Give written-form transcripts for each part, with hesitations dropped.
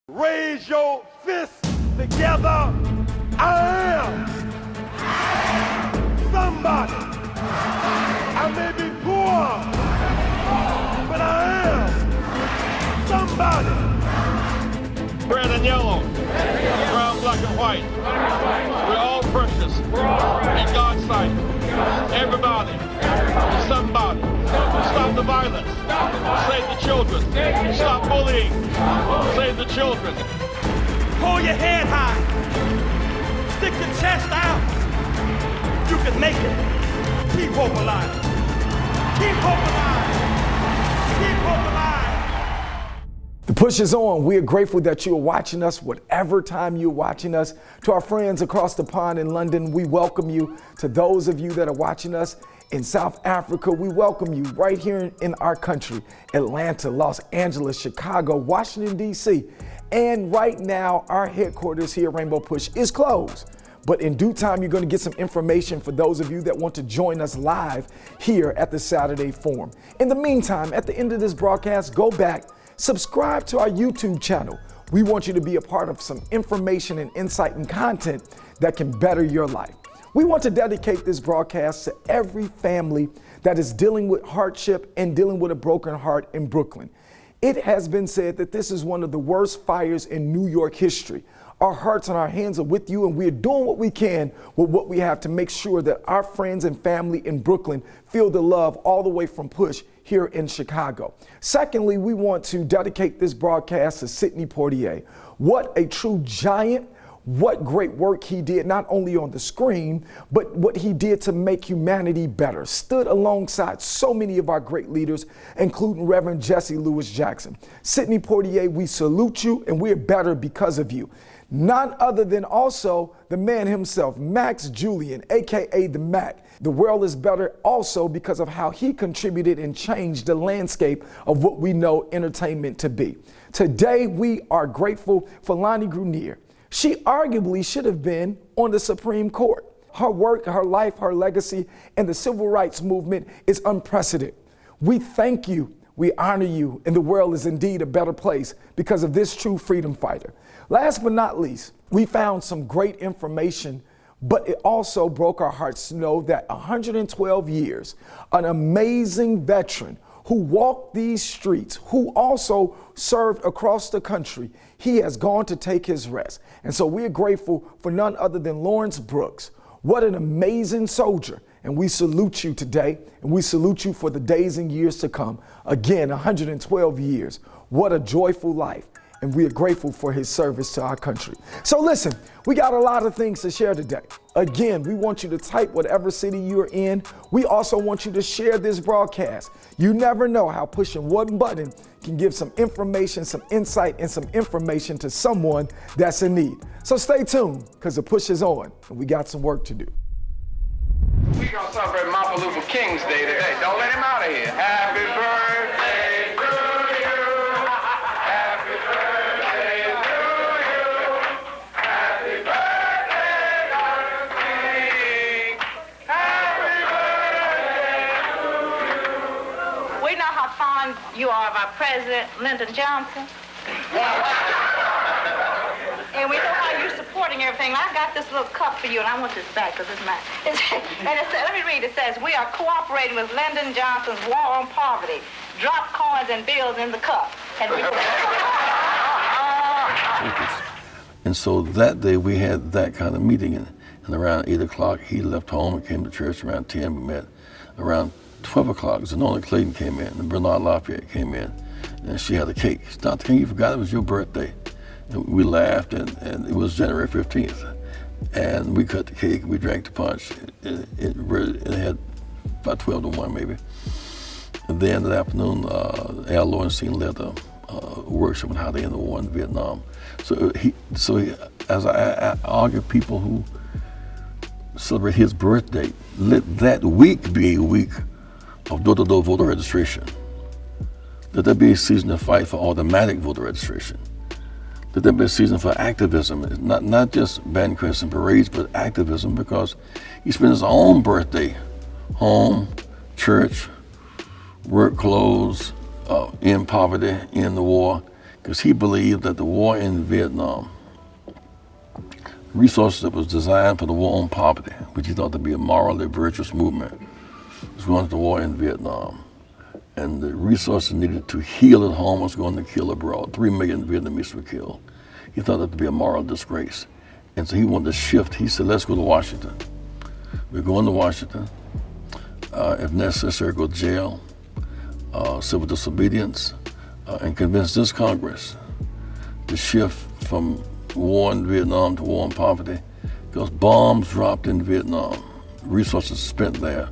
Raise your fists together. I am somebody. I may be poor, but I am somebody. Red and yellow, brown, black, and white. We're all precious in God's sight. Everybody is somebody. Stop the violence. Save the children. Stop bullying. Save the children. Hold your head high. Stick your chest out. You can make it. Keep hope alive. Keep hope alive. Keep hope alive. The push is on. We are grateful that you are watching us, whatever time you're watching us. To our friends across the pond in London, we welcome you. To those of you that are watching us in South Africa, we welcome you right here in our country, Atlanta, Los Angeles, Chicago, Washington, D.C. And right now, our headquarters here at Rainbow Push is closed. But in due time, you're going to get some information for those of you that want to join us live here at the Saturday Forum. In the meantime, at the end of this broadcast, go back, subscribe to our YouTube channel. We want you to be a part of some information and insight and content that can better your life. We want to dedicate this broadcast to every family that is dealing with hardship and dealing with a broken heart in Brooklyn. It has been said that this is one of the worst fires in New York history. Our hearts and our hands are with you, and we are doing what we can with what we have to make sure that our friends and family in Brooklyn feel the love all the way from Push here in Chicago. Secondly, we want to dedicate this broadcast to Sidney Poitier. What a true giant. What great work he did, not only on the screen, but what he did to make humanity better. Stood alongside so many of our great leaders, including Reverend Jesse Louis Jackson. Sidney Poitier, we salute you, and we're better because of you. None other than also the man himself, Max Julien, AKA the Mac. The world is better also because of how he contributed and changed the landscape of what we know entertainment to be. Today, we are grateful for Lani Guinier. She arguably should have been on the Supreme Court. Her work, her life, her legacy, and the civil rights movement is unprecedented. We thank you, we honor you, and the world is indeed a better place because of this true freedom fighter. Last but not least, we found some great information, but it also broke our hearts to know that 112 years, an amazing veteran who walked these streets, who also served across the country, he has gone to take his rest. And so we're grateful for none other than Lawrence Brooks. What an amazing soldier. And we salute you today, and we salute you for the days and years to come. Again, 112 years. What a joyful life. And we are grateful for his service to our country. So listen, we got a lot of things to share today. Again, we want you to type whatever city you're in. We also want you to share this broadcast. You never know how pushing one button can give some information, some insight, and some information to someone that's in need. So stay tuned, because the push is on, and we got some work to do. We're going to celebrate Martin Luther King's Day today. Don't let him out of here. Happy birthday to you. Happy birthday to you. Happy birthday, Dr. King. Happy birthday to you. We know how fond you are of our president, Lyndon Johnson. And we know how you're supporting everything. I got this little cup for you, and I want this back because it's mine. And it says, let me read. It says, we are cooperating with Lyndon Johnson's war on poverty. Drop coins and bills in the cup. And so that day we had that kind of meeting, and around 8 o'clock he left home and came to church. Around 10 we met. Around 12 o'clock, Zanola Clayton came in, and Bernard Lafayette came in, and she had a cake. Dr. King, you forgot it was your birthday. And we laughed, and it was January 15th. And we cut the cake, and we drank the punch. It had about 12 to 1 maybe. And then that afternoon, Al Lowenstein led a workshop on how to end the war in Vietnam. So as I argue, people who celebrate his birthday, let that week be a week of door-to-door voter registration. Let that be a season to fight for automatic voter registration. Let that be a season for activism, not just band crests and parades, but activism, because he spent his own birthday home, church, work clothes, in poverty, in the war, because he believed that the war in Vietnam, resources that was designed for the war on poverty, which he thought to be a morally virtuous movement, was going to the war in Vietnam. And the resources needed to heal at home was going to kill abroad. 3 million Vietnamese were killed. He thought that to be a moral disgrace. And so he wanted to shift. He said, let's go to Washington. We're going to Washington. If necessary, go to jail, civil disobedience, and convince this Congress to shift from war in Vietnam to war on poverty, because bombs dropped in Vietnam, resources spent there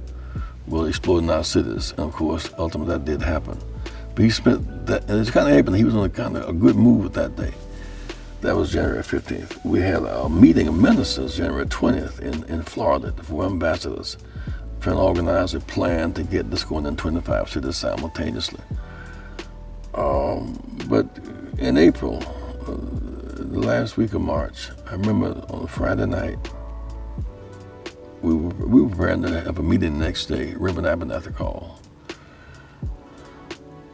will explode in our cities. And of course, ultimately that did happen. But he spent that, and it's kind of happened, he was on a good move that day. That was January 15th. We had a meeting of ministers January 20th in Florida, the 4 ambassadors, trying to organize a plan to get this going in 25 cities simultaneously. But in April, the last week of March, I remember on a Friday night, we were preparing to have a meeting the next day. Reverend Abernathy called.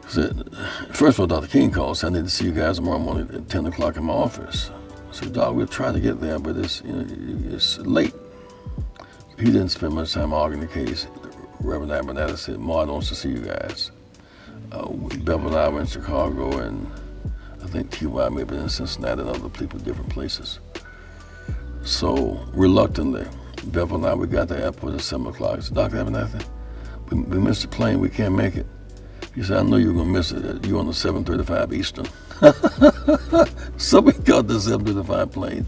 Said, first of all, Dr. King called, said, I need to see you guys tomorrow morning at 10 o'clock in my office. I said, Doc, we'll try to get there, but it's late. He didn't spend much time arguing the case. Reverend Abernathy said, Martin wants to see you guys. Bevel and I were in Chicago, and I think T.Y. may have been in Cincinnati and other people, different places. So reluctantly, Bevel and I, we got to the airport at 7 o'clock. I said, Dr. Abernathy, we missed the plane, we can't make it. He said, I know you were gonna miss it. You're on the 7:35 Eastern. So we got the 7:35 plane.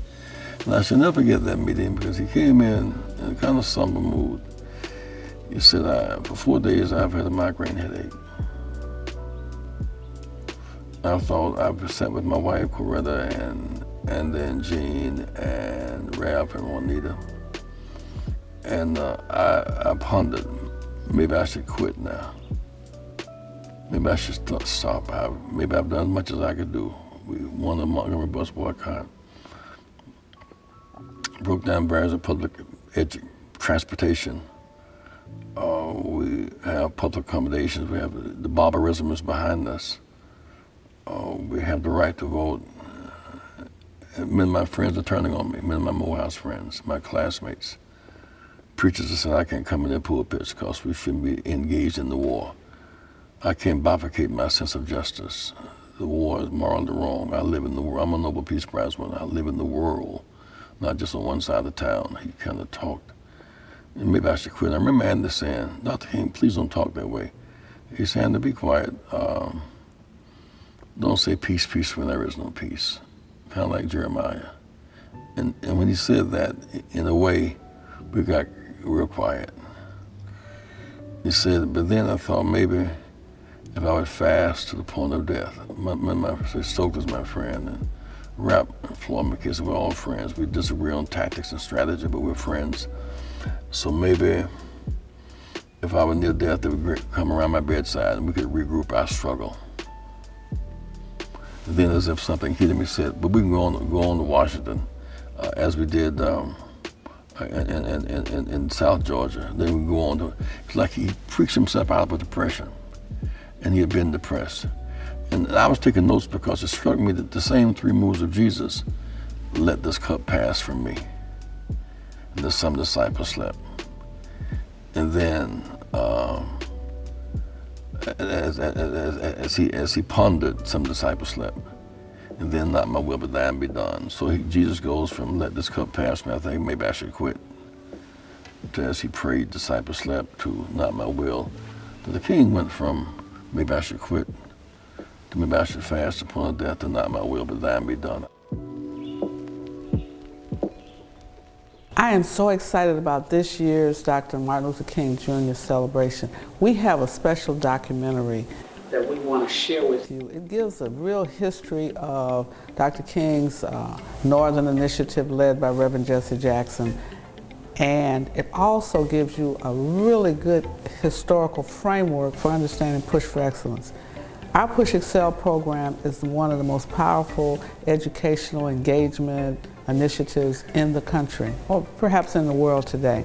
And I should never forget that meeting, because he came in a kind of somber mood. He said, for 4 days I've had a migraine headache. I thought I sat with my wife, Coretta, and then Jean and Ralph and Juanita. And I pondered, maybe I should quit now. Maybe I should stop. Maybe I've done as much as I could do. We won the Montgomery bus boycott. Broke down barriers of public transportation. We have public accommodations. We have the barbarism is behind us. We have the right to vote. Many of my friends are turning on me. Many of my Morehouse friends, my classmates. Preachers have said I can't come in their pulpits because we shouldn't be engaged in the war. I can't bifurcate my sense of justice. The war is morally wrong. I live in the world. I'm a Nobel Peace Prize winner. I live in the world, not just on one side of the town. He kind of talked. And maybe I should quit. I remember Andy saying, Dr. King, please don't talk that way. He said, Andy, be quiet. Don't say peace, peace when there is no peace. Kind of like Jeremiah. And when he said that, in a way, we got real quiet. He said, but then I thought maybe if I would fast to the point of death. My Stokes is my friend, and Rap and Floyd McKissick, we're all friends. We disagree on tactics and strategy, but we're friends. So maybe if I were near death, they would come around my bedside and we could regroup our struggle. And then as if something hit me, said, but we can go on to Washington, as we did in South Georgia. Then we go on to, it's like he freaks himself out of depression. And he had been depressed. And I was taking notes because it struck me that the same 3 moves of Jesus, let this cup pass from me. And then some disciples slept. And then as he pondered, some disciples slept. And then not my will but thine be done. So Jesus goes from let this cup pass me, I think maybe I should quit, to as he prayed, disciples slept, to not my will. But the king went from maybe I should quit to maybe I should fast upon death, to not my will but thine be done. I am so excited about this year's Dr. Martin Luther King Jr. celebration. We have a special documentary that we want to share with you. It gives a real history of Dr. King's Northern Initiative led by Reverend Jesse Jackson. And it also gives you a really good historical framework for understanding Push for Excellence. Our Push Excel program is one of the most powerful educational engagement initiatives in the country, or perhaps in the world today.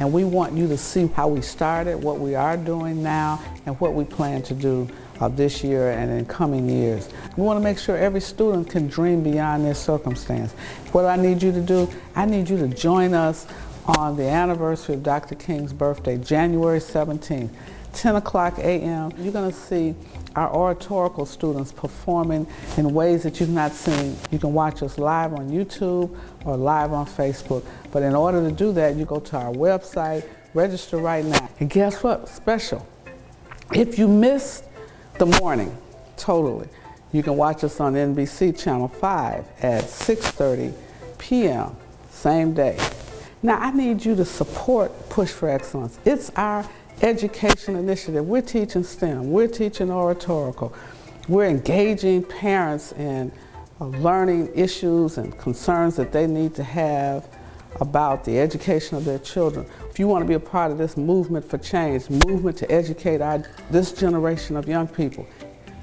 And we want you to see how we started, what we are doing now, and what we plan to do this year and in coming years. We want to make sure every student can dream beyond their circumstance. What do I need you to do? I need you to join us on the anniversary of Dr. King's birthday, January 17th, 10 o'clock a.m. You're going to see our oratorical students performing in ways that you've not seen. You can watch us live on YouTube or live on Facebook. But in order to do that, you go to our website, register right now. And guess what? Special. If you missed the morning, totally, you can watch us on NBC Channel 5 at 6:30 p.m., same day. Now, I need you to support Push for Excellence. It's our education initiative. We're teaching STEM, we're teaching oratorical, we're engaging parents in learning issues and concerns that they need to have about the education of their children. If you want to be a part of this movement for change, movement to educate this generation of young people,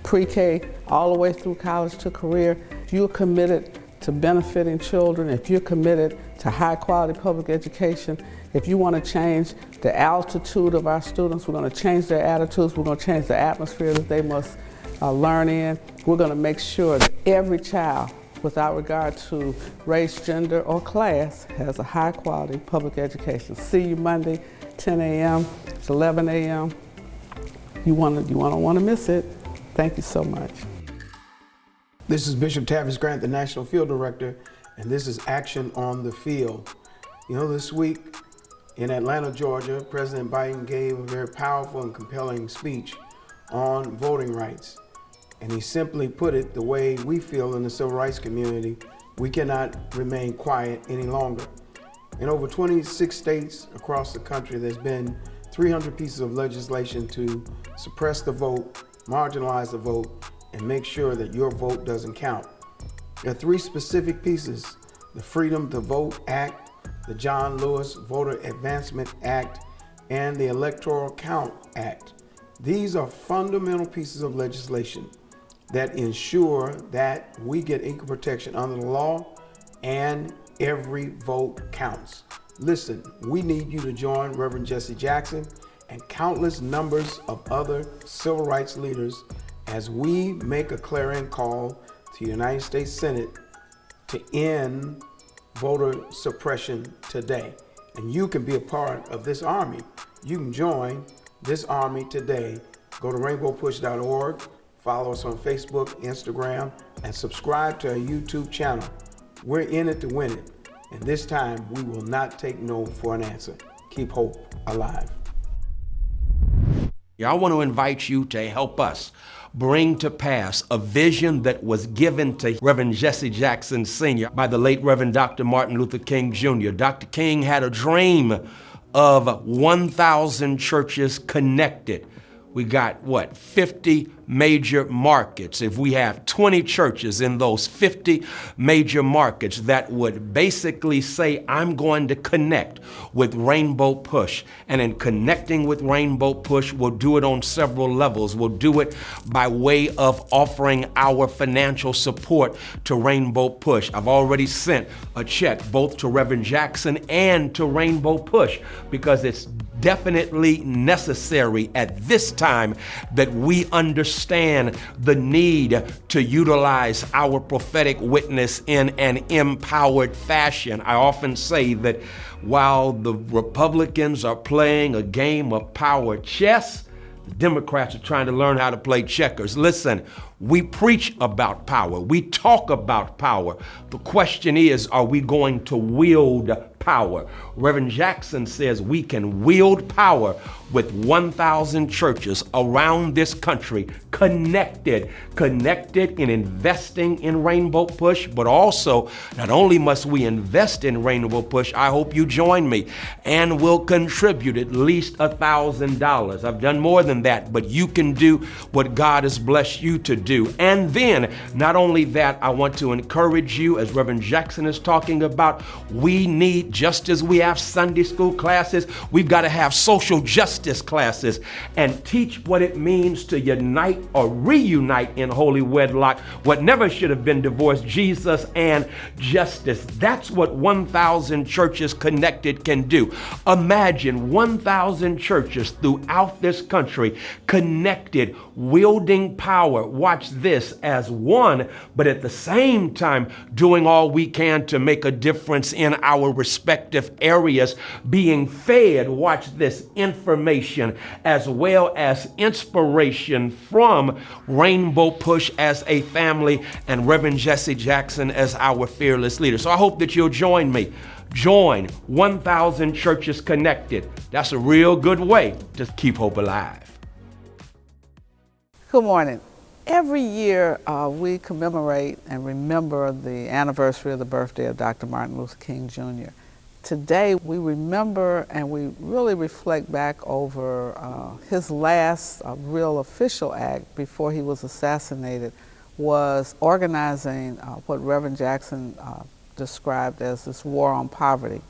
pre-K all the way through college to career, if you're committed to benefiting children, if you're committed to high quality public education, if you want to change the altitude of our students, we're going to change their attitudes, we're going to change the atmosphere that they must learn in. We're going to make sure that every child, without regard to race, gender, or class, has a high quality public education. See you Monday, 10 a.m. It's 11 a.m. You don't want to miss it. Thank you so much. This is Bishop Tavis Grant, the National Field Director, and this is Action on the Field. You know, this week in Atlanta, Georgia, President Biden gave a very powerful and compelling speech on voting rights. And he simply put it the way we feel in the civil rights community: we cannot remain quiet any longer. In over 26 states across the country, there's been 300 pieces of legislation to suppress the vote, marginalize the vote, and make sure that your vote doesn't count. There are three specific pieces: the Freedom to Vote Act, the John Lewis Voter Advancement Act, and the Electoral Count Act. These are fundamental pieces of legislation that ensure that we get equal protection under the law and every vote counts. Listen, we need you to join Reverend Jesse Jackson and countless numbers of other civil rights leaders as we make a clarion call to the United States Senate to end voter suppression today. And you can be a part of this army. You can join this army today. Go to rainbowpush.org, follow us on Facebook, Instagram, and subscribe to our YouTube channel. We're in it to win it. And this time, we will not take no for an answer. Keep hope alive. I want to invite you to help us bring to pass a vision that was given to Reverend Jesse Jackson Sr. by the late Reverend Dr. Martin Luther King Jr. Dr. King had a dream of 1,000 churches connected. We got, 50 major markets. If we have 20 churches in those 50 major markets, that would basically say, I'm going to connect with Rainbow Push. And in connecting with Rainbow Push, we'll do it on several levels. We'll do it by way of offering our financial support to Rainbow Push. I've already sent a check both to Reverend Jackson and to Rainbow Push, because it's definitely necessary at this time that we understand the need to utilize our prophetic witness in an empowered fashion. I often say that while the Republicans are playing a game of power chess, the Democrats are trying to learn how to play checkers. Listen, we preach about power. We talk about power. The question is, are we going to wield power? Reverend Jackson says we can wield power with 1,000 churches around this country connected in investing in Rainbow Push, but also not only must we invest in Rainbow Push, I hope you join me and will contribute at least $1,000. I've done more than that, but you can do what God has blessed you to do. And then not only that, I want to encourage you, as Reverend Jackson is talking about, we need, just as we have Sunday school classes, we've got to have social justice justice classes and teach what it means to unite or reunite in holy wedlock what never should have been divorced, Jesus and justice. That's what 1,000 Churches Connected can do. Imagine 1,000 churches throughout this country connected, wielding power, watch this, as one, but at the same time doing all we can to make a difference in our respective areas, being fed, watch this, information as well as inspiration from Rainbow Push as a family and Reverend Jesse Jackson as our fearless leader. So I hope that you'll join me. Join 1,000 Churches Connected. That's a real good way to keep hope alive. Good morning. Every year we commemorate and remember the anniversary of the birthday of Dr. Martin Luther King Jr. Today we remember and we really reflect back over his last real official act before he was assassinated was organizing what Reverend Jackson described as this war on poverty.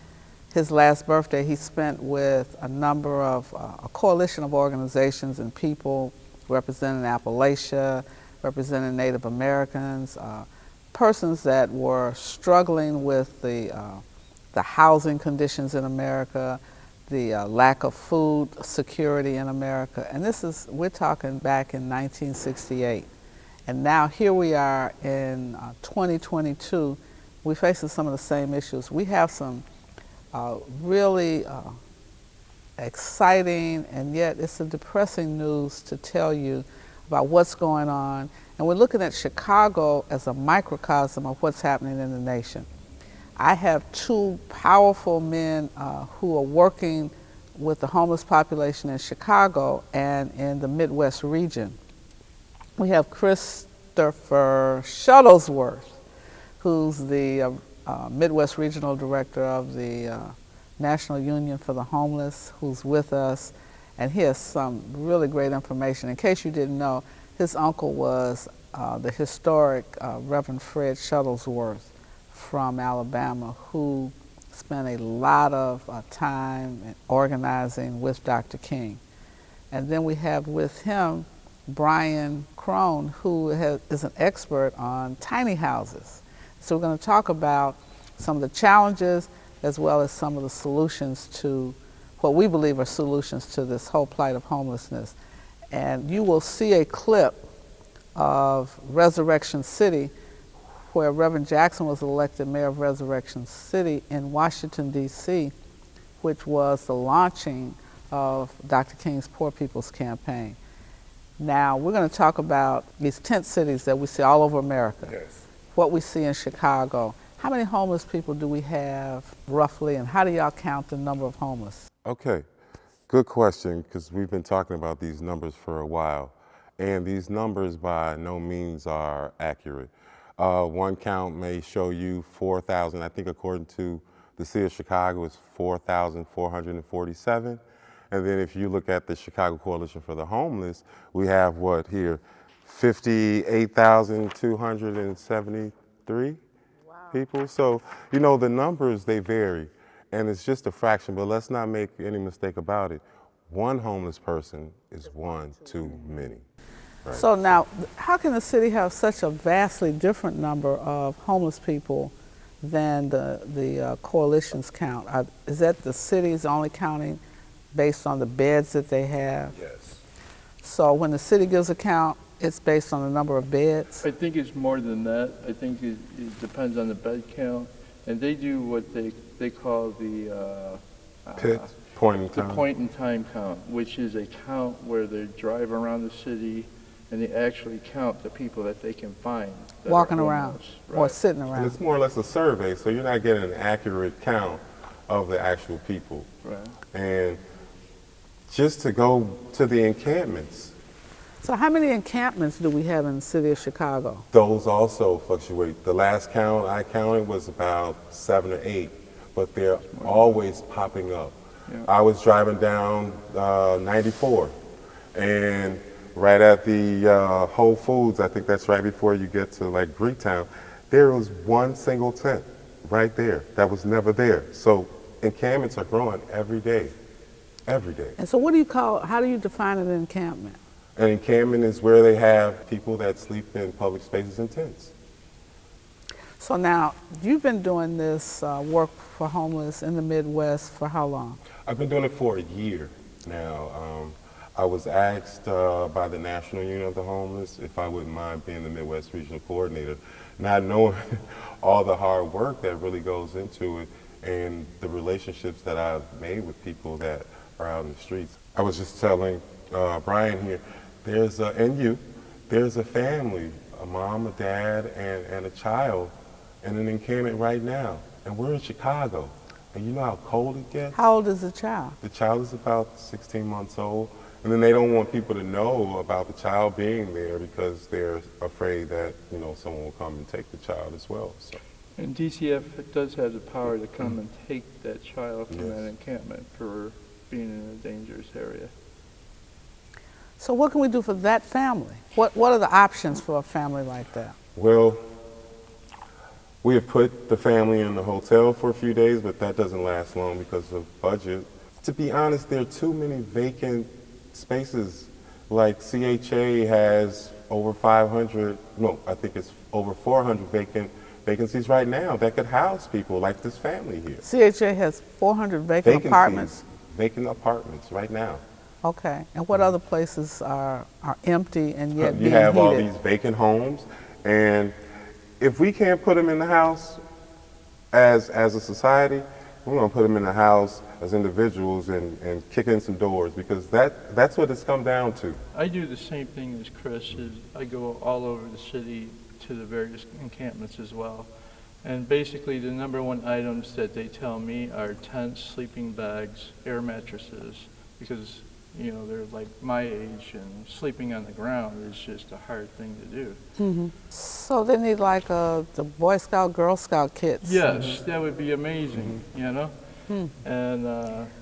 His last birthday he spent with a number of, a coalition of organizations and people representing Appalachia, representing Native Americans, persons that were struggling with the housing conditions in America, the lack of food security in America. And this is, we're talking back in 1968. And now here we are in 2022, we're facing some of the same issues. We have some really exciting and yet it's a depressing news to tell you about what's going on. And we're looking at Chicago as a microcosm of what's happening in the nation. I have two powerful men who are working with the homeless population in Chicago and in the Midwest region. We have Christopher Shuttlesworth, who's the Midwest Regional Director of the National Union for the Homeless, who's with us, and he has some really great information. In case you didn't know, his uncle was the historic Reverend Fred Shuttlesworth from Alabama, who spent a lot of time organizing with Dr. King. And then we have with him Brian Crone, who is an expert on tiny houses. So we're going to talk about some of the challenges as well as some of the solutions to what we believe are solutions to this whole plight of homelessness. And you will see a clip of Resurrection City where Reverend Jackson was elected mayor of Resurrection City in Washington, D.C., which was the launching of Dr. King's Poor People's Campaign. Now, we're going to talk about these tent cities that we see all over America. Yes. What we see in Chicago. How many homeless people do we have roughly, and how do y'all count the number of homeless? Okay, good question, because we've been talking about these numbers for a while, and these numbers by no means are accurate. One count may show you 4,000, I think according to the city of Chicago, it's 4,447. And then if you look at the Chicago Coalition for the Homeless, we have what here, 58,273 people. So, you know, the numbers, they vary, and it's just a fraction, but let's not make any mistake about it. One homeless person is one too many. Right. So now, how can the city have such a vastly different number of homeless people than the coalition's count? Is that the city's only counting based on the beds that they have? Yes. So when the city gives a count, it's based on the number of beds? I think it's more than that. I think it depends on the bed count. And they do what they call the point in time. The point in time count, which is a count where they drive around the city and they actually count the people that they can find. Walking around, right, or sitting around. And it's more or less a survey, so you're not getting an accurate count of the actual people. Right. And just to go to the encampments. So how many encampments do we have in the city of Chicago? Those also fluctuate. The last count I counted was about 7 or 8, but they're always popping up. Yeah. I was driving down 94, and right at the Whole Foods, I think that's right before you get to like Greektown, there was one single tent right there that was never there. So encampments are growing every day. every day. And so what do you call, how do you define an encampment? An encampment is where they have people that sleep in public spaces in tents. So now, you've been doing this work for homeless in the Midwest for how long? I've been doing it for a year now. I was asked by the National Union of the Homeless if I wouldn't mind being the Midwest Regional Coordinator, not knowing all the hard work that really goes into it and the relationships that I've made with people that are out in the streets. I was just telling Brian here, there's a family, a mom, a dad, and a child in an encampment right now, and we're in Chicago. And you know how cold it gets? How old is the child? The child is about 16 months old. And then they don't want people to know about the child being there because they're afraid that, you know, someone will come and take the child as well. So. And DCF does have the power to come and take that child from that encampment for being in a dangerous area. So what can we do for that family? What are the options for a family like that? Well, we have put the family in the hotel for a few days, but that doesn't last long because of budget. To be honest, there are too many vacant spaces. Like CHA has over 500, no, I think it's over 400 vacancies right now that could house people like this family here. CHA has 400 vacant apartments? Vacant apartments right now. Okay, and what other places are empty and yet being You have heated? all these vacant homes, and if we can't put them in the house as a society, we're going to put them in the house as individuals and kick in some doors, because that's what it's come down to. I do the same thing as Chris. I go all over the city to the various encampments as well. And basically the #1 items that they tell me are tents, sleeping bags, air mattresses, because you know, they're like my age and sleeping on the ground is just a hard thing to do. Mm-hmm. So they need like the Boy Scout, Girl Scout kits. Yes, that would be amazing, you know? And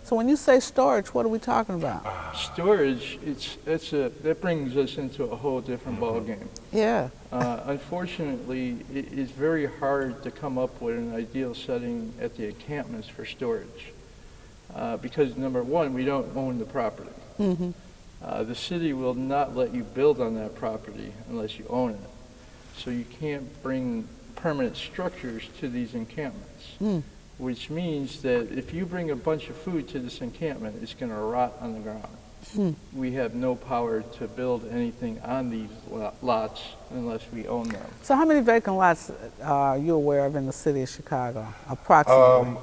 so when you say storage, what are we talking about? Storage, that brings us into a whole different ballgame. Yeah. Unfortunately, it is very hard to come up with an ideal setting at the encampments for storage. Because #1, we don't own the property. Mm-hmm. The city will not let you build on that property unless you own it. So you can't bring permanent structures to these encampments, which means that if you bring a bunch of food to this encampment, it's going to rot on the ground. We have no power to build anything on these lots unless we own them. So how many vacant lots are you aware of in the city of Chicago, approximately?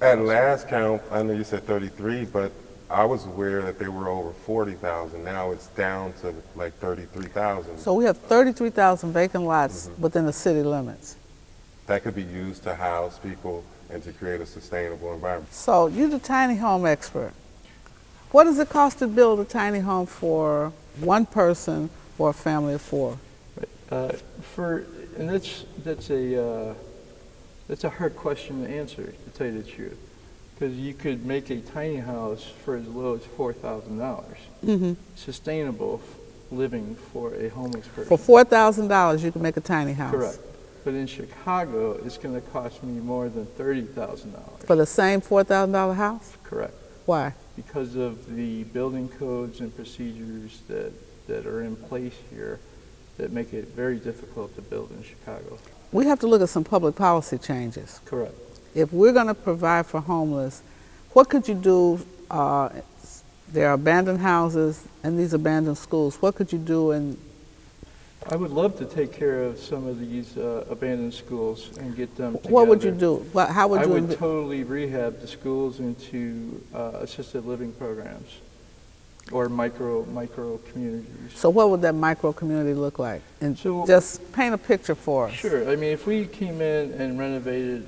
At last count, I know you said 33, but I was aware that there were over 40,000. Now it's down to like 33,000. So we have 33,000 vacant lots within the city limits. That could be used to house people and to create a sustainable environment. So you're the tiny home expert. What does it cost to build a tiny home for one person or a family of 4? And that's a hard question to answer, to tell you the truth, because you could make a tiny house for as low as $4,000, sustainable living for a homeless person. For $4,000, you can make a tiny house. Correct. But in Chicago, it's going to cost me more than $30,000. For the same $4,000 house? Correct. Why? Because of the building codes and procedures that are in place here that make it very difficult to build in Chicago. We have to look at some public policy changes. Correct. If we're going to provide for homeless, what could you do? There are abandoned houses and these abandoned schools. What could you do? And I would love to take care of some of these abandoned schools and get them together. What would you do? How would I you? would totally rehab the schools into assisted living programs or micro communities. So what would that micro community look like? And So, just paint a picture for us. Sure. I mean, if we came in and renovated,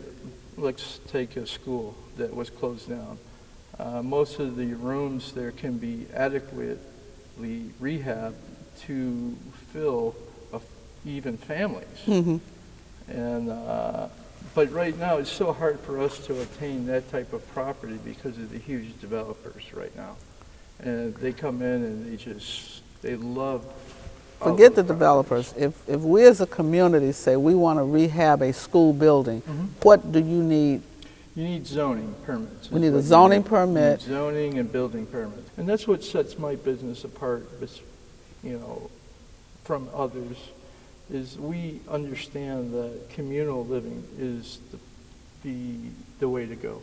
let's take a school that was closed down. Most of the rooms there can be adequately rehabbed to fill even families. And but right now it's so hard for us to obtain that type of property because of the huge developers right now. And they come in and they love. Forget the developers. If we as a community say we want to rehab a school building, what do you need You need zoning permits. We need a zoning permit. You need zoning and building permits. And that's what sets my business apart, from others, is we understand that communal living is the way to go.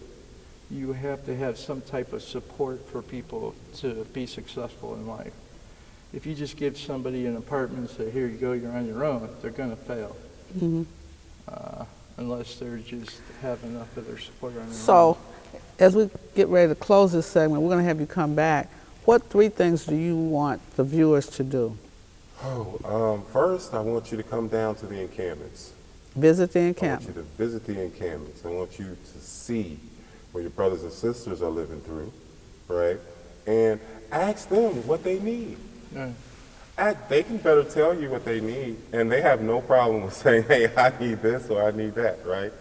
You have to have some type of support for people to be successful in life. If you just give somebody an apartment and say, here you go, you're on your own, they're going to fail. Unless they just have enough of their support on their own. So, as we get ready to close this segment, we're going to have you come back. What 3 things do you want the viewers to do? First, I want you to come down to the encampments. Visit the I encampment. want you to visit the encampments. I want you to see what your brothers and sisters are living through, right? And ask them what they need. They can better tell you what they need, and they have no problem with saying, hey, I need this or I need that, right?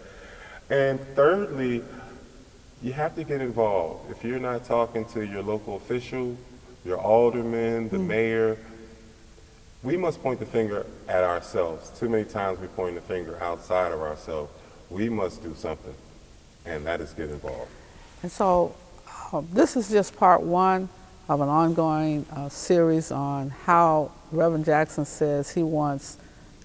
And thirdly, you have to get involved. If you're not talking to your local official, your alderman, the mayor, we must point the finger at ourselves. Too many times we point the finger outside of ourselves. We must do something, and that is get involved. And so this is just part 1 of an ongoing series on how Reverend Jackson says he wants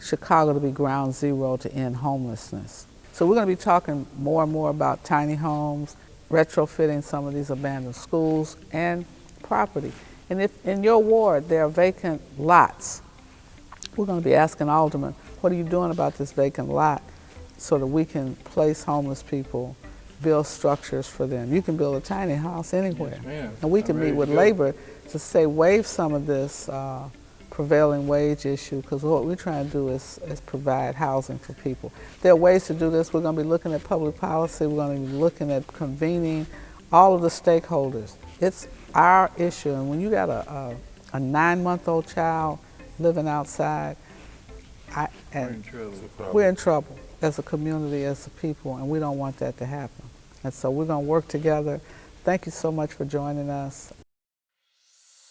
Chicago to be ground zero to end homelessness. So we're going to be talking more and more about tiny homes, retrofitting some of these abandoned schools, and property. And if in your ward there are vacant lots, we're going to be asking aldermen, what are you doing about this vacant lot so that we can place homeless people, build structures for them. You can build a tiny house anywhere. Yes, and we can meet with labor to say waive some of this prevailing wage issue, because what we're trying to do is provide housing for people. There are ways to do this. We're going to be looking at public policy. We're going to be looking at convening all of the stakeholders. It's our issue, and when you got a 9-month-old child living outside, we're in trouble as a community, as a people, and we don't want that to happen. And so we're going to work together. Thank you so much for joining us.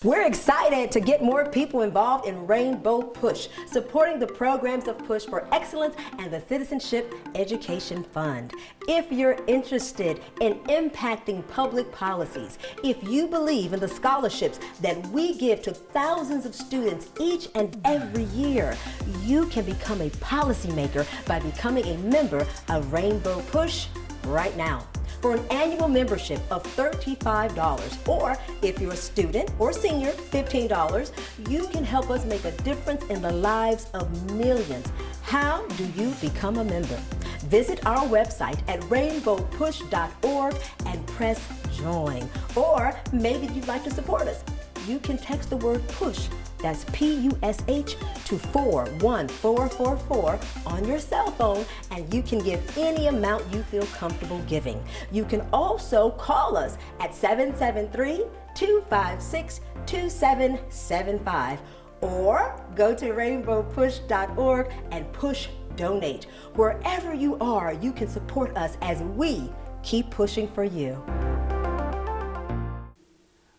We're excited to get more people involved in Rainbow Push, supporting the programs of Push for Excellence and the Citizenship Education Fund. If you're interested in impacting public policies, if you believe in the scholarships that we give to thousands of students each and every year, you can become a policymaker by becoming a member of Rainbow Push right now. For an annual membership of $35, or if you're a student or senior, $15, you can help us make a difference in the lives of millions. How do you become a member? Visit our website at rainbowpush.org and press join. Or maybe you'd like to support us. You can text the word PUSH, that's P-U-S-H, to 41444 on your cell phone, and you can give any amount you feel comfortable giving. You can also call us at 773-256-2775, or go to rainbowpush.org and push donate. Wherever you are, you can support us as we keep pushing for you.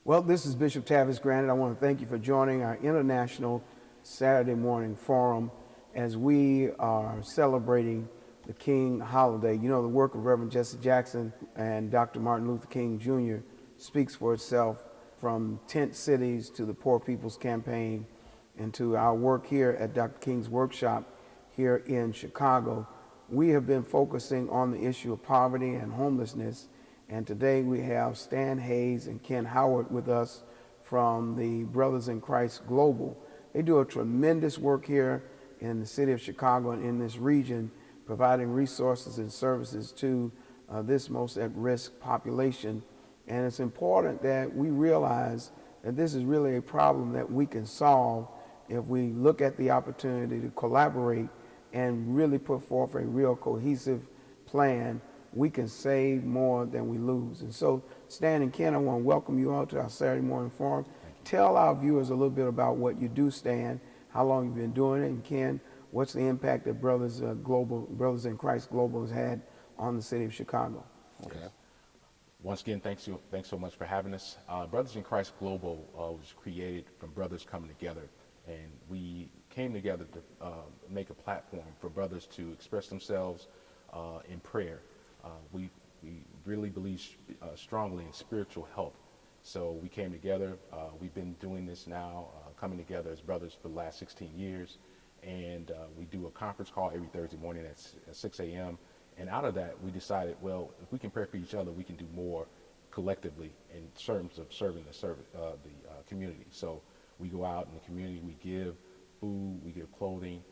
Well, this is Bishop Tavis Granite. I want to thank you for joining our International Saturday Morning Forum as we are celebrating the King holiday. You know, the work of Reverend Jesse Jackson and Dr. Martin Luther King Jr. speaks for itself, from tent cities to the Poor People's Campaign and to our work here at Dr. King's Workshop here in Chicago. We have been focusing on the issue of poverty and homelessness. And today we have Stan Hayes and Ken Howard with us from the Brothers in Christ Global. They do a tremendous work here in the city of Chicago and in this region, providing resources and services to this most at-risk population. And it's important that we realize that this is really a problem that we can solve if we look at the opportunity to collaborate and really put forth a real cohesive plan. We can save more than we lose. And so, Stan and Ken, I want to welcome you all to our Saturday Morning Forum. Tell our viewers a little bit about what you do, Stan, how long you've been doing it, and Ken, what's the impact that Brothers in Christ Global has had on the city of Chicago? Okay. Once again, thanks so much for having us. Brothers in Christ Global was created from brothers coming together, and we came together to make a platform for brothers to express themselves in prayer. We we really believe strongly in spiritual health. So we came together. We've been doing this now, coming together as brothers for the last 16 years. And we do a conference call every Thursday morning at 6 a.m. And out of that, we decided, well, if we can pray for each other, we can do more collectively in terms of serving the community. So we go out in the community, we give food, we give clothing.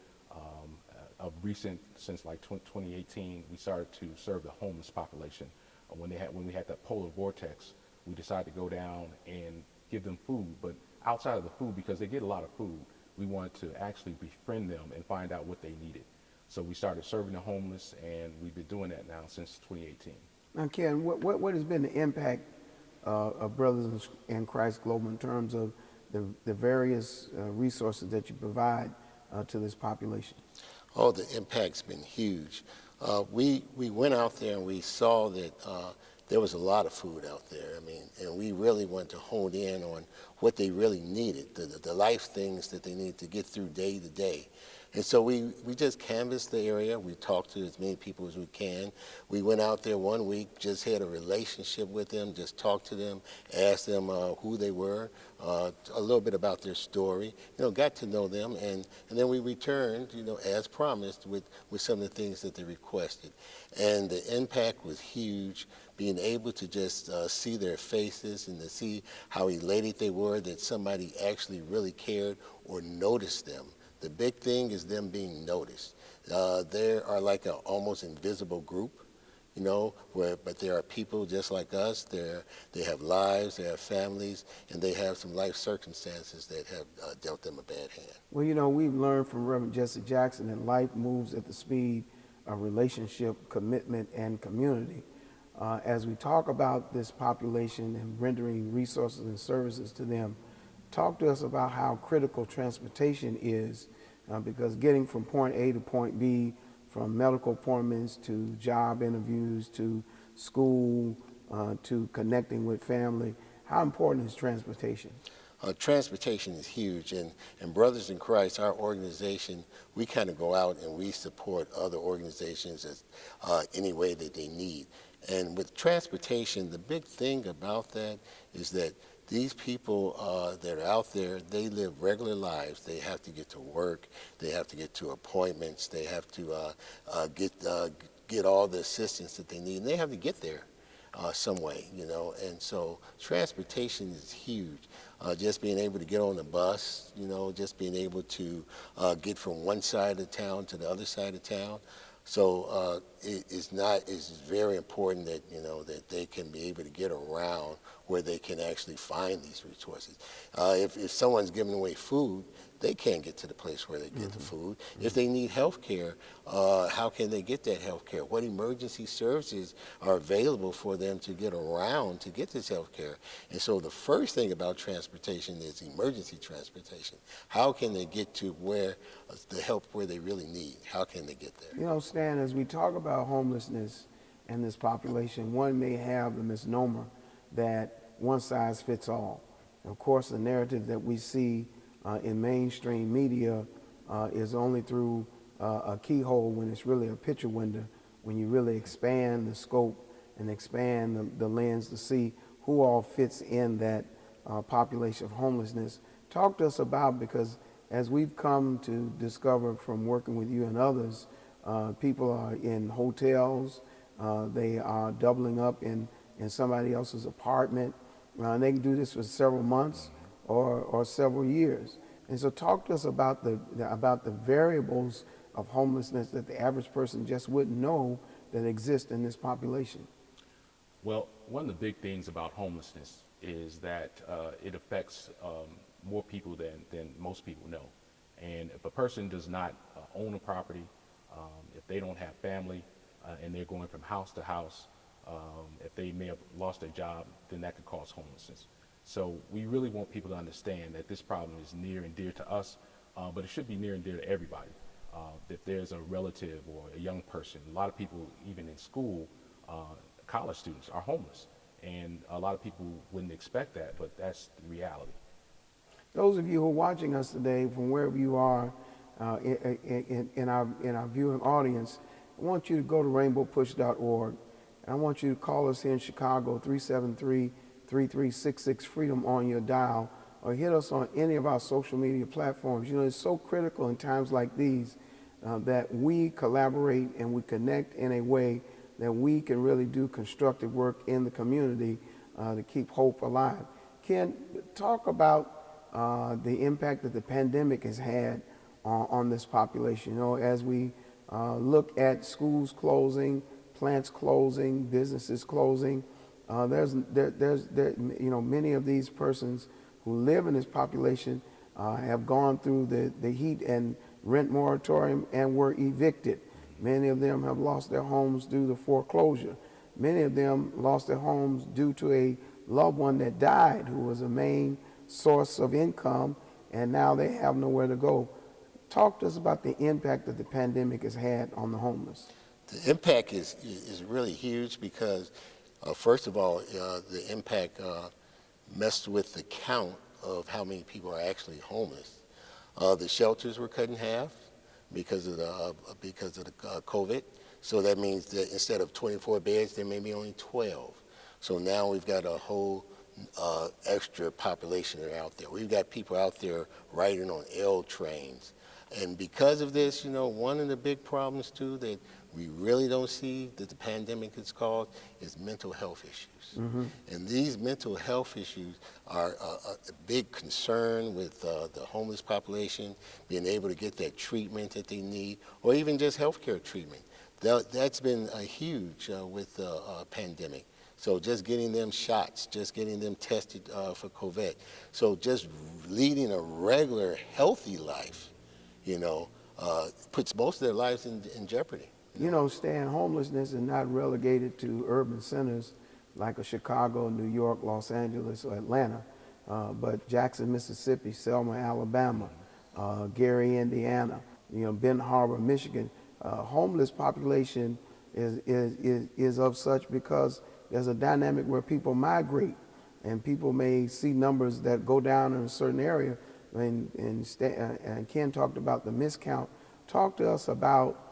Of recent, since like 2018, we started to serve the homeless population. When we had that polar vortex, we decided to go down and give them food. But outside of the food, because they get a lot of food, we wanted to actually befriend them and find out what they needed. So we started serving the homeless, and we've been doing that now since 2018. Now, Ken, what has been the impact of Brothers in Christ Global in terms of the various resources that you provide to this population? Oh, the impact's been huge. We went out there and we saw that there was a lot of food out there. I mean, and we really wanted to hone in on what they really needed, the life things that they need to get through day to day. And so we just canvassed the area. We talked to as many people as we can. We went out there 1 week, just had a relationship with them, just talked to them, asked them who they were, a little bit about their story, got to know them. And then we returned, as promised, with some of the things that they requested. And the impact was huge, being able to just see their faces and to see how elated they were that somebody actually really cared or noticed them. The big thing is them being noticed. They are like an almost invisible group, but there are people just like us. They have lives, they have families, and they have some life circumstances that have dealt them a bad hand. Well, we've learned from Reverend Jesse Jackson that life moves at the speed of relationship, commitment, and community. As we talk about this population and rendering resources and services to them, talk to us about how critical transportation is, because getting from point A to point B, from medical appointments to job interviews to school to connecting with family, how important is transportation? Transportation is huge, and Brothers in Christ, our organization, we kind of go out and we support other organizations as any way that they need. And with transportation, the big thing about that is that these people that are out there, they live regular lives. They have to get to work. They have to get to appointments. They have to get all the assistance that they need. And they have to get there some way, And so transportation is huge. Just being able to get on the bus, just being able to get from one side of town to the other side of town. So it's very important that, that they can be able to get around where they can actually find these resources. If someone's giving away food, they can't get to the place where they get the food. If they need health care, how can they get that health care? What emergency services are available for them to get around to get this health care? And so the first thing about transportation is emergency transportation. How can they get to where the help where they really need? How can they get there? Stan, as we talk about homelessness and this population, one may have the misnomer that one size fits all. Of course, the narrative that we see in mainstream media is only through a keyhole when it's really a picture window, when you really expand the scope and expand the lens to see who all fits in that population of homelessness. Talk to us about, because as we've come to discover from working with you and others, people are in hotels, they are doubling up in somebody else's apartment, and they can do this for several months or several years. And so talk to us about the variables of homelessness that the average person just wouldn't know that exist in this population. Well, one of the big things about homelessness is that it affects more people than most people know. And if a person does not own a property, if they don't have family, and they're going from house to house, if they may have lost their job, then that could cause homelessness. So we really want people to understand that this problem is near and dear to us, but it should be near and dear to everybody. If there's a relative or a young person, a lot of people, even in school, college students are homeless. And a lot of people wouldn't expect that, but that's the reality. Those of you who are watching us today, from wherever you are in our viewing audience, I want you to go to rainbowpush.org. And I want you to call us here in Chicago, 373-3366, Freedom on your dial, or hit us on any of our social media platforms. You know, it's so critical in times like these that we collaborate and we connect in a way that we can really do constructive work in the community to keep hope alive. Ken, talk about the impact that the pandemic has had on this population. You know, as we look at schools closing, plants closing, businesses closing, you know, many of these persons who live in this population have gone through the heat and rent moratorium and were evicted. Many of them have lost their homes due to foreclosure. Many of them lost their homes due to a loved one that died who was a main source of income, and now they have nowhere to go. Talk to us about the impact that the pandemic has had on the homeless. The impact is really huge because, first of all, the impact messed with the count of how many people are actually homeless. The shelters were cut in half because of the COVID. So that means that instead of 24 beds, there may be only 12. So now we've got a whole extra population that are out there. We've got people out there riding on L trains. And because of this, you know, one of the big problems too that we really don't see that the pandemic has caused is mental health issues. Mm-hmm. And these mental health issues are a big concern with the homeless population, being able to get that treatment that they need, or even just healthcare treatment. That's been huge with the pandemic. So just getting them shots, just getting them tested for COVID. So just leading a regular, healthy life, you know, puts most of their lives in jeopardy. You know, Stan, homelessness is not relegated to urban centers like a Chicago, New York, Los Angeles, or Atlanta, but Jackson, Mississippi, Selma, Alabama, Gary, Indiana, you know, Benton Harbor, Michigan. Homeless population is of such because there's a dynamic where people migrate, and people may see numbers that go down in a certain area. And Ken talked about the miscount. Talk to us about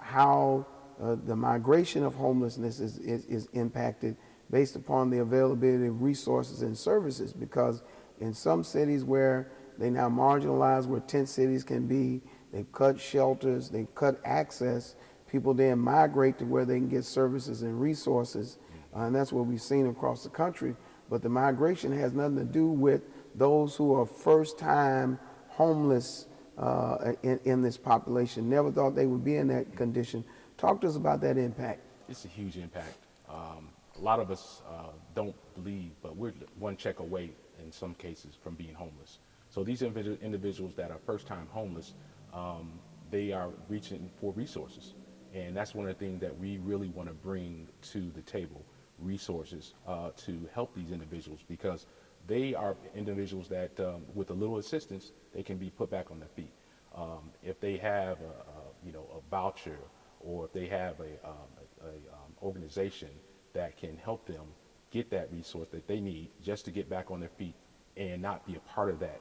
how the migration of homelessness is impacted based upon the availability of resources and services, because in some cities where they now marginalize where tent cities can be, they've cut shelters, they've cut access, people then migrate to where they can get services and resources, and that's what we've seen across the country. But the migration has nothing to do with those who are first-time homeless in this population. Never thought they would be in that condition. Talk to us about that impact. It's a huge impact. A lot of us don't believe, but we're one check away in some cases from being homeless. So these individuals that are first-time homeless, they are reaching for resources. And that's one of the things that we really want to bring to the table, resources to help these individuals, because they are individuals that, with a little assistance, they can be put back on their feet. If they have a voucher, or if they have a organization that can help them get that resource that they need just to get back on their feet and not be a part of that,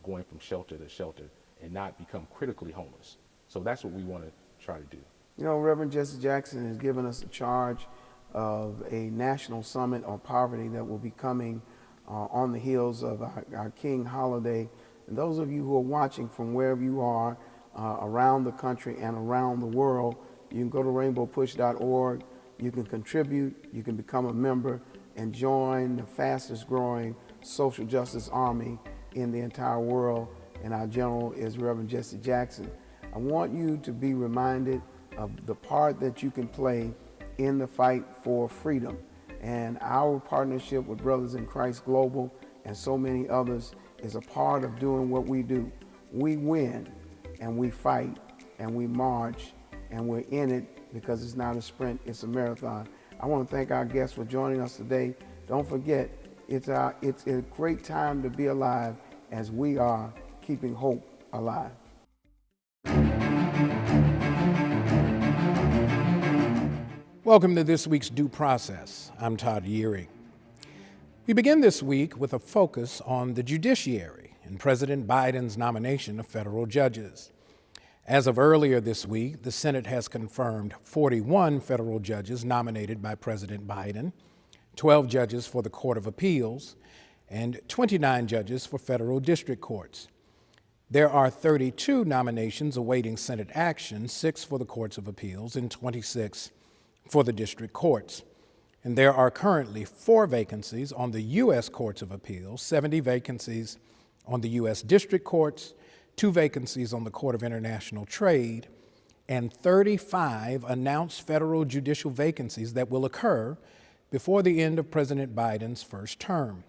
going from shelter to shelter and not become critically homeless. So that's what we want to try to do. You know, Reverend Jesse Jackson has given us a charge of a national summit on poverty that will be coming on the heels of our King holiday. And those of you who are watching from wherever you are around the country and around the world, you can go to rainbowpush.org, you can contribute, you can become a member and join the fastest growing social justice army in the entire world. And our general is Reverend Jesse Jackson. I want you to be reminded of the part that you can play in the fight for freedom. And our partnership with Brothers in Christ Global and so many others is a part of doing what we do. We win, and we fight, and we march, and we're in it because it's not a sprint, it's a marathon. I want to thank our guests for joining us today. Don't forget, it's a great time to be alive as we are keeping hope alive. Welcome to this week's Due Process. I'm Todd Yeary. We begin this week with a focus on the judiciary and President Biden's nomination of federal judges. As of earlier this week, the Senate has confirmed 41 federal judges nominated by President Biden, 12 judges for the Court of Appeals, and 29 judges for federal district courts. There are 32 nominations awaiting Senate action, 6 for the Courts of Appeals and 26 for the district courts. And there are currently 4 vacancies on the U.S. Courts of Appeals, 70 vacancies on the U.S. district courts, 2 vacancies on the Court of International Trade, and 35 announced federal judicial vacancies that will occur before the end of President Biden's first term.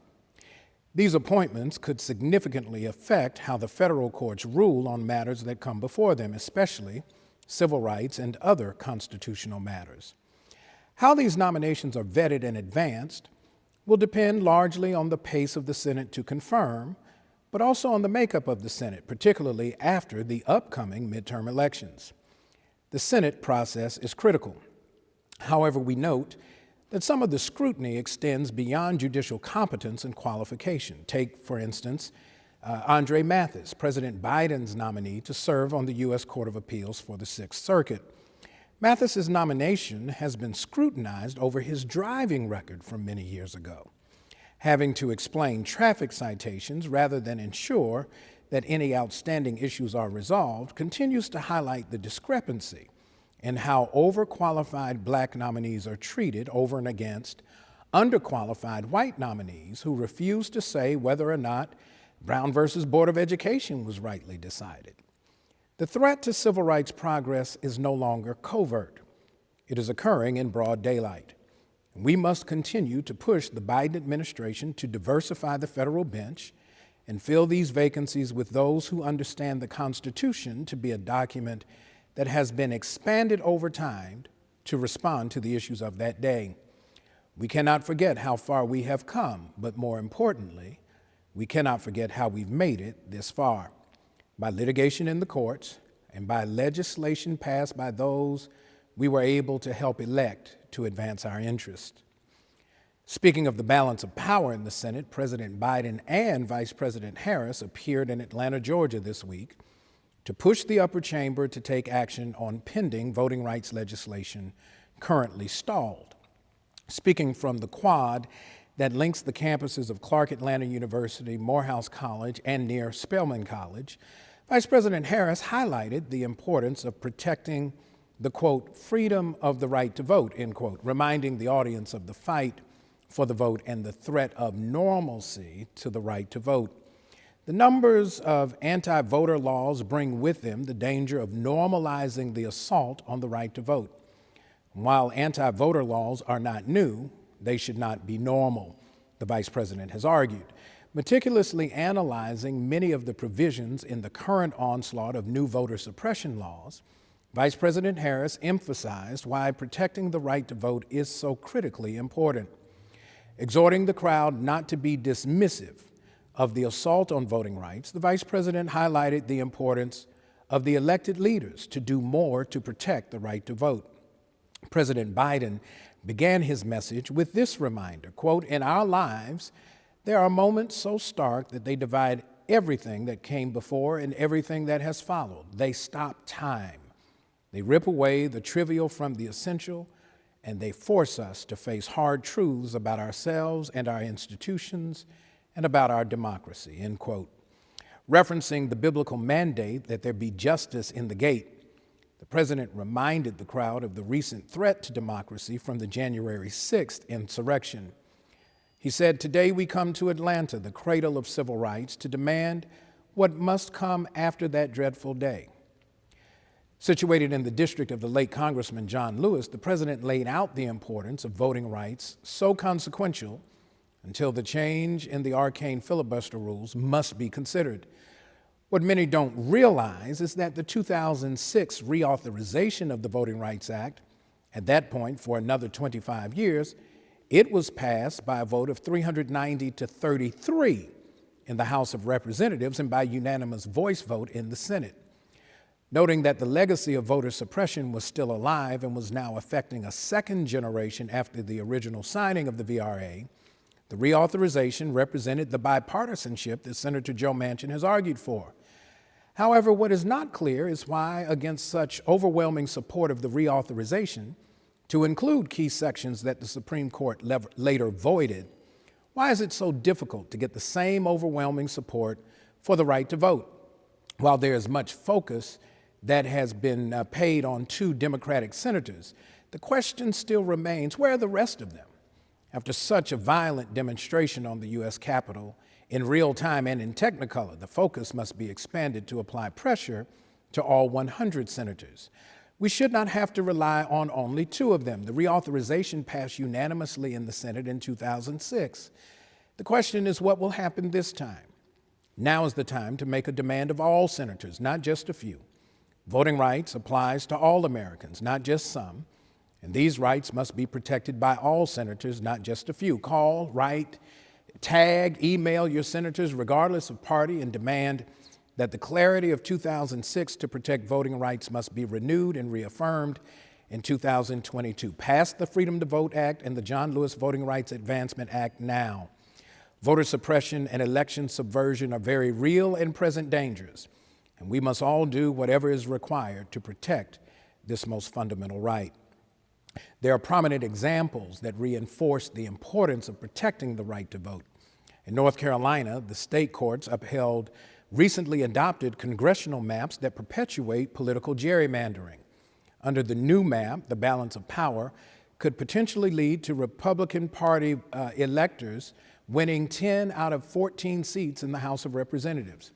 These appointments could significantly affect how the federal courts rule on matters that come before them, especially civil rights and other constitutional matters. How these nominations are vetted and advanced will depend largely on the pace of the Senate to confirm, but also on the makeup of the Senate, particularly after the upcoming midterm elections. The Senate process is critical. However, we note that some of the scrutiny extends beyond judicial competence and qualification. Take, for instance, Andre Mathis, President Biden's nominee to serve on the U.S. Court of Appeals for the Sixth Circuit. Mathis's nomination has been scrutinized over his driving record from many years ago. Having to explain traffic citations rather than ensure that any outstanding issues are resolved continues to highlight the discrepancy in how overqualified black nominees are treated over and against underqualified white nominees who refuse to say whether or not Brown versus Board of Education was rightly decided. The threat to civil rights progress is no longer covert. It is occurring in broad daylight. We must continue to push the Biden administration to diversify the federal bench and fill these vacancies with those who understand the Constitution to be a document that has been expanded over time to respond to the issues of that day. We cannot forget how far we have come, but more importantly, we cannot forget how we've made it this far, by litigation in the courts and by legislation passed by those we were able to help elect to advance our interests. Speaking of the balance of power in the Senate, President Biden and Vice President Harris appeared in Atlanta, Georgia this week to push the upper chamber to take action on pending voting rights legislation currently stalled. Speaking from the quad that links the campuses of Clark Atlanta University, Morehouse College, and near Spelman College, Vice President Harris highlighted the importance of protecting the, quote, freedom of the right to vote, end quote, reminding the audience of the fight for the vote and the threat of normalcy to the right to vote. The numbers of anti-voter laws bring with them the danger of normalizing the assault on the right to vote. While anti-voter laws are not new, they should not be normal, the Vice President has argued. Meticulously analyzing many of the provisions in the current onslaught of new voter suppression laws, Vice President Harris emphasized why protecting the right to vote is so critically important. Exhorting the crowd not to be dismissive of the assault on voting rights, the Vice President highlighted the importance of the elected leaders to do more to protect the right to vote. President Biden began his message with this reminder, quote, "In our lives, there are moments so stark that they divide everything that came before and everything that has followed. They stop time. They rip away the trivial from the essential, and they force us to face hard truths about ourselves and our institutions and about our democracy," end quote. Referencing the biblical mandate that there be justice in the gate, the president reminded the crowd of the recent threat to democracy from the January 6th insurrection. He said, "Today we come to Atlanta, the cradle of civil rights, to demand what must come after that dreadful day." Situated in the district of the late Congressman John Lewis, the president laid out the importance of voting rights, so consequential until the change in the arcane filibuster rules must be considered. What many don't realize is that the 2006 reauthorization of the Voting Rights Act, at that point for another 25 years, it was passed by a vote of 390 to 33 in the House of Representatives and by unanimous voice vote in the Senate. Noting that the legacy of voter suppression was still alive and was now affecting a second generation after the original signing of the VRA, the reauthorization represented the bipartisanship that Senator Joe Manchin has argued for. However, what is not clear is why, against such overwhelming support of the reauthorization, to include key sections that the Supreme Court later voided, why is it so difficult to get the same overwhelming support for the right to vote? While there is much focus that has been paid on 2 Democratic senators, the question still remains, where are the rest of them? After such a violent demonstration on the U.S. Capitol, in real time and in Technicolor, the focus must be expanded to apply pressure to all 100 senators. We should not have to rely on only 2 of them. The reauthorization passed unanimously in the Senate in 2006. The question is, what will happen this time? Now is the time to make a demand of all senators, not just a few. Voting rights applies to all Americans, not just some, and these rights must be protected by all senators, not just a few. Call, write, tag, email your senators regardless of party and demand that the clarity of 2006 to protect voting rights must be renewed and reaffirmed in 2022. Pass the Freedom to Vote Act and the John Lewis Voting Rights Advancement Act now. Voter suppression and election subversion are very real and present dangers, and we must all do whatever is required to protect this most fundamental right. There are prominent examples that reinforce the importance of protecting the right to vote. In North Carolina, the state courts upheld recently adopted congressional maps that perpetuate political gerrymandering. Under the new map, the balance of power could potentially lead to Republican Party electors winning 10 out of 14 seats in the House of Representatives.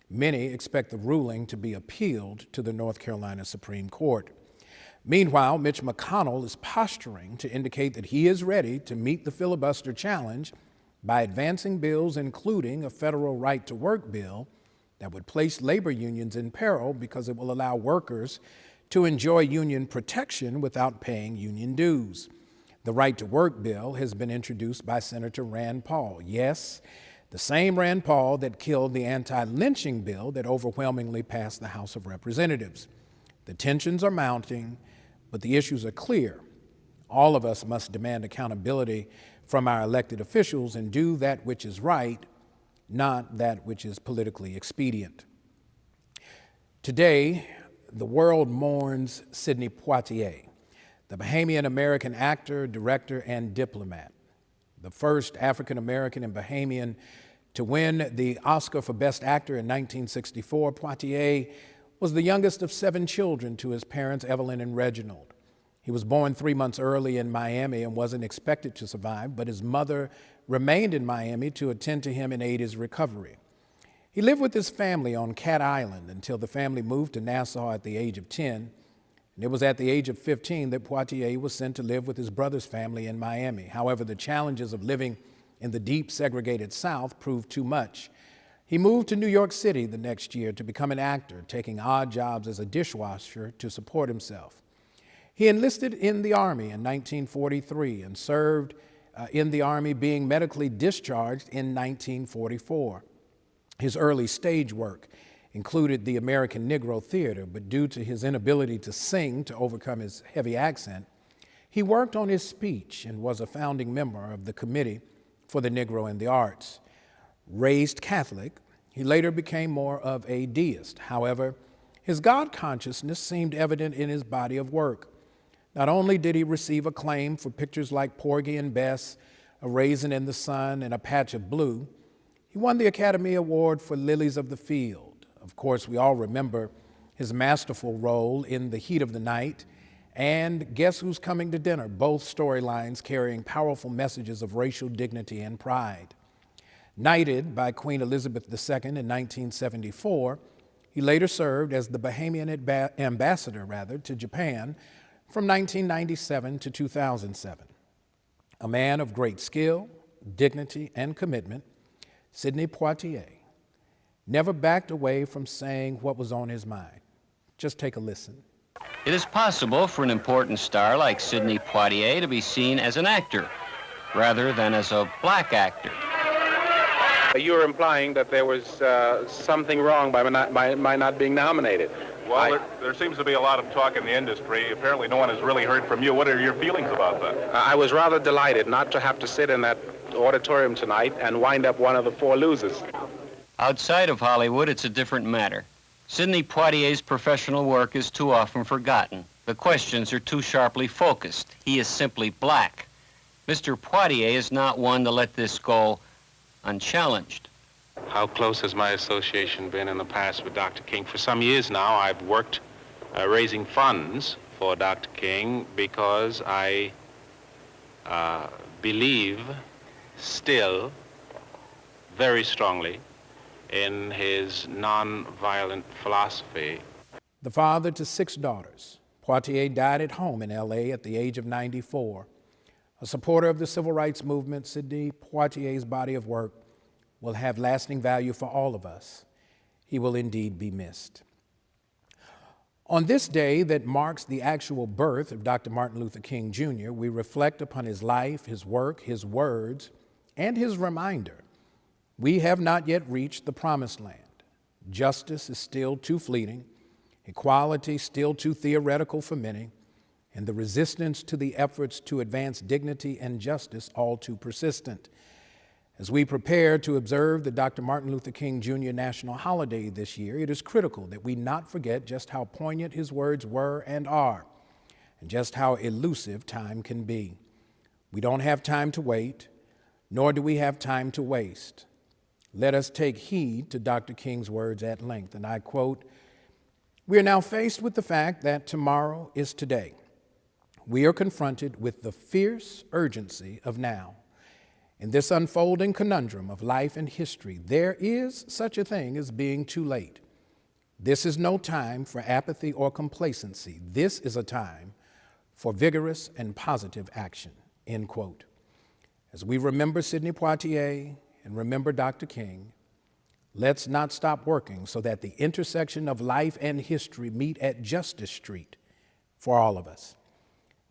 Many expect the ruling to be appealed to the North Carolina Supreme Court. Meanwhile, Mitch McConnell is posturing to indicate that he is ready to meet the filibuster challenge by advancing bills including a federal right-to-work bill that would place labor unions in peril because it will allow workers to enjoy union protection without paying union dues. The right-to-work bill has been introduced by Senator Rand Paul. Yes, the same Rand Paul that killed the anti-lynching bill that overwhelmingly passed the House of Representatives. The tensions are mounting, but the issues are clear. All of us must demand accountability from our elected officials and do that which is right, not that which is politically expedient. Today, the world mourns Sidney Poitier, the Bahamian-American actor, director, and diplomat. The first African-American and Bahamian to win the Oscar for Best Actor in 1964, Poitier was the youngest of 7 children to his parents, Evelyn and Reginald. He was born 3 months early in Miami and wasn't expected to survive, but his mother remained in Miami to attend to him and aid his recovery. He lived with his family on Cat Island until the family moved to Nassau at the age of 10. And it was at the age of 15 that Poitier was sent to live with his brother's family in Miami. However, the challenges of living in the deep segregated South proved too much. He moved to New York City the next year to become an actor, taking odd jobs as a dishwasher to support himself. He enlisted in the Army in 1943 and served in the Army, being medically discharged in 1944. His early stage work included the American Negro Theater, but due to his inability to sing to overcome his heavy accent, he worked on his speech and was a founding member of the Committee for the Negro in the Arts. Raised Catholic, he later became more of a deist. However, his God consciousness seemed evident in his body of work. Not only did he receive acclaim for pictures like Porgy and Bess, A Raisin in the Sun, and A Patch of Blue, he won the Academy Award for Lilies of the Field. Of course, we all remember his masterful role in The Heat of the Night and Guess Who's Coming to Dinner, both storylines carrying powerful messages of racial dignity and pride. Knighted by Queen Elizabeth II in 1974, he later served as the Bahamian ambassador to Japan from 1997 to 2007. A man of great skill, dignity, and commitment, Sidney Poitier never backed away from saying what was on his mind. Just take a listen. It is possible for an important star like Sidney Poitier to be seen as an actor rather than as a black actor. You're implying that there was something wrong by not being nominated. Well, there seems to be a lot of talk in the industry. Apparently no one has really heard from you. What are your feelings about that? I was rather delighted not to have to sit in that auditorium tonight and wind up one of the 4 losers. Outside of Hollywood, it's a different matter. Sidney Poitier's professional work is too often forgotten. The questions are too sharply focused. He is simply black. Mr. Poitier is not one to let this go unchallenged. How close has my association been in the past with Dr. King? For some years now, I've worked raising funds for Dr. King because I believe still very strongly in his nonviolent philosophy. The father to 6 daughters, Poitier died at home in LA at the age of 94. A supporter of the civil rights movement, Sidney Poitier's body of work will have lasting value for all of us. He will indeed be missed. On this day that marks the actual birth of Dr. Martin Luther King Jr., we reflect upon his life, his work, his words, and his reminder. We have not yet reached the promised land. Justice is still too fleeting, equality still too theoretical for many, and the resistance to the efforts to advance dignity and justice all too persistent. As we prepare to observe the Dr. Martin Luther King Jr. National Holiday this year, it is critical that we not forget just how poignant his words were and are, and just how elusive time can be. We don't have time to wait, nor do we have time to waste. Let us take heed to Dr. King's words at length, and I quote, "We are now faced with the fact that tomorrow is today. We are confronted with the fierce urgency of now. In this unfolding conundrum of life and history, there is such a thing as being too late. This is no time for apathy or complacency. This is a time for vigorous and positive action," end quote. As we remember Sidney Poitier and remember Dr. King, let's not stop working so that the intersection of life and history meet at Justice Street for all of us.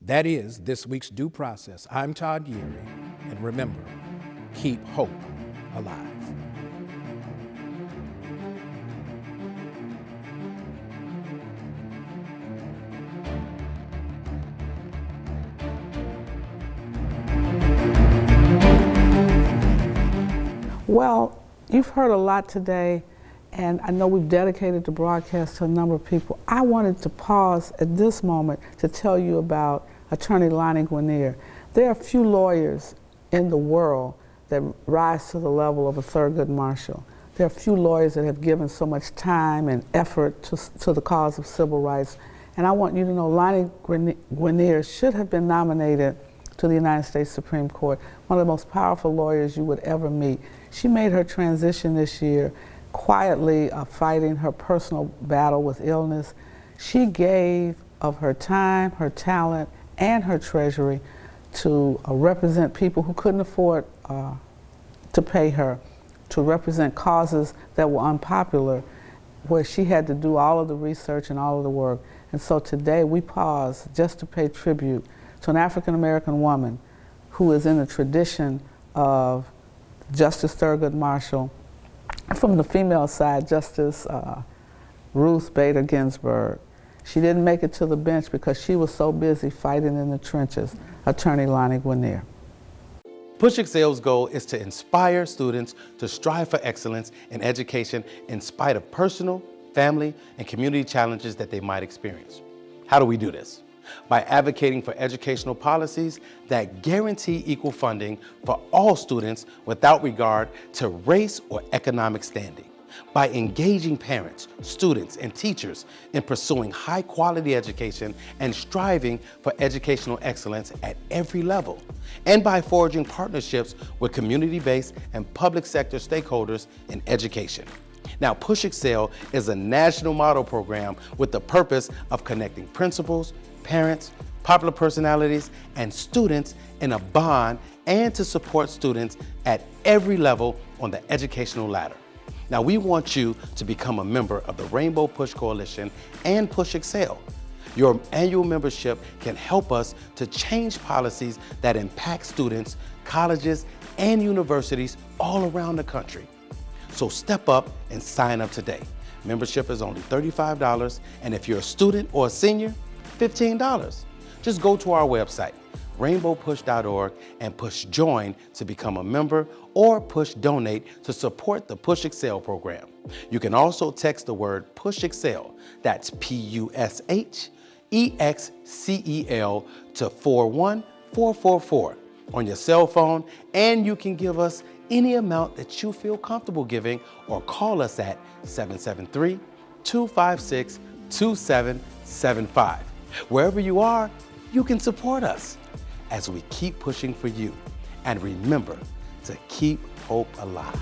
That is this week's Due Process. I'm Todd Yeary, and remember, keep hope alive. Well, you've heard a lot today, and I know we've dedicated the broadcast to a number of people. I wanted to pause at this moment to tell you about Attorney Lonnie Guinier. There are few lawyers in the world that rise to the level of a Thurgood Marshall. There are few lawyers that have given so much time and effort to the cause of civil rights. And I want you to know Lonnie Guinier should have been nominated to the United States Supreme Court, one of the most powerful lawyers you would ever meet. She made her transition this year quietly fighting her personal battle with illness. She gave of her time, her talent, and her treasury to represent people who couldn't afford to pay her, to represent causes that were unpopular, where she had to do all of the research and all of the work. And so today we pause just to pay tribute to an African-American woman who is in the tradition of Justice Thurgood Marshall. From the female side, Justice Ruth Bader Ginsburg. She didn't make it to the bench because she was so busy fighting in the trenches. Attorney Lonnie Guinier. Push Excel's goal is to inspire students to strive for excellence in education in spite of personal, family, and community challenges that they might experience. How do we do this? By advocating for educational policies that guarantee equal funding for all students without regard to race or economic standing. By engaging parents, students, and teachers in pursuing high-quality education and striving for educational excellence at every level. And by forging partnerships with community-based and public sector stakeholders in education. Now, Push Excel is a national model program with the purpose of connecting principals, parents, popular personalities, and students in a bond and to support students at every level on the educational ladder. Now, we want you to become a member of the Rainbow Push Coalition and Push Excel. Your annual membership can help us to change policies that impact students, colleges, and universities all around the country. So step up and sign up today. Membership is only $35, and if you're a student or a senior, $15. Just go to our website, rainbowpush.org and push join to become a member or push donate to support the Push Excel program. You can also text the word Push Excel, that's PUSHEXCEL, to 41444 on your cell phone, and you can give us any amount that you feel comfortable giving or call us at 773-256-2775. Wherever you are, you can support us as we keep pushing for you. And remember to keep hope alive.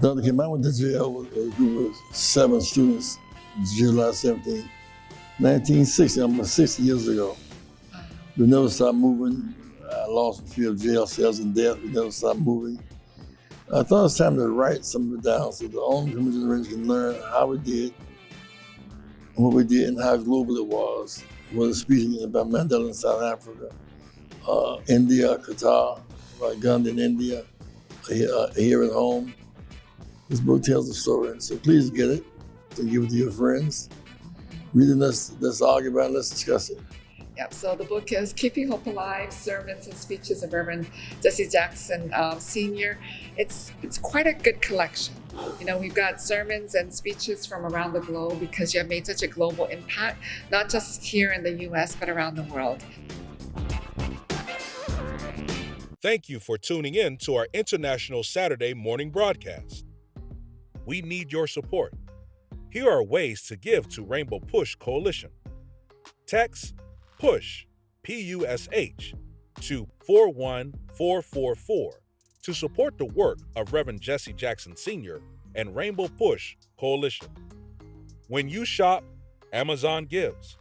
Dr. King, I went to jail with a group of 7 students, July 17, 1960, almost 60 years ago. We never stopped moving. I lost a few jail cells and death. We never stopped moving. I thought it was time to write some of it down so the older generation can learn how we did, and what we did, and how global it was. Whether speaking about Mandela in South Africa, India, Qatar, Gandhi in India, here at home. This book tells the story, so please get it and give it to your friends. Read it, let's argue about it, let's discuss it. Yep, so the book is Keeping Hope Alive, Sermons and Speeches of Reverend Jesse Jackson Sr. It's quite a good collection. You know, we've got sermons and speeches from around the globe because you have made such a global impact, not just here in the U.S., but around the world. Thank you for tuning in to our International Saturday morning broadcast. We need your support. Here are ways to give to Rainbow Push Coalition. Text PUSH, P-U-S-H, to 41444 to support the work of Reverend Jesse Jackson Sr. and Rainbow Push Coalition. When you shop, Amazon gives.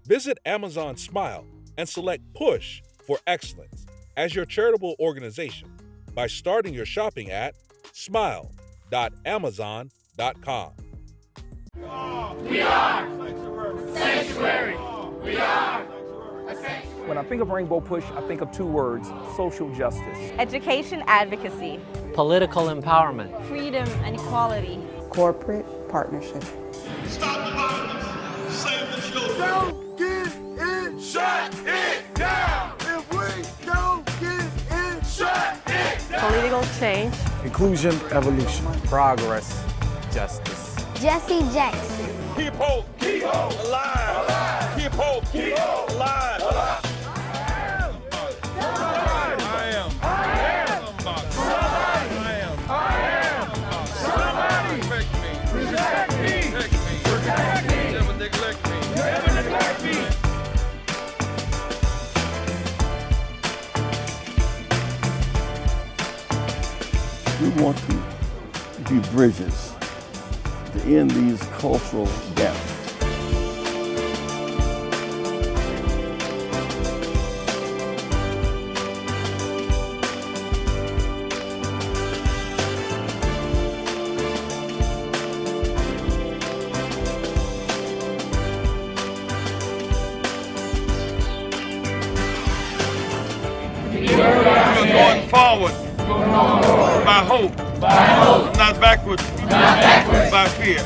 Visit Amazon Smile and select Push for Excellence as your charitable organization by starting your shopping at smile.amazon.com. We are Sanctuary. We are a sanctuary. When I think of Rainbow Push, I think of 2 words: social justice, education advocacy, political empowerment, freedom and equality, corporate partnership. Stop the violence. Save the children. Don't get in. Shut it down. If we don't get in, shut it down. Political change, inclusion, evolution, progress, justice. Jesse Jackson. Keep hope alive. Keep hope alive. We want to be bridges to end these cultural gaps. Going forward. By hope. Not backwards. By fear.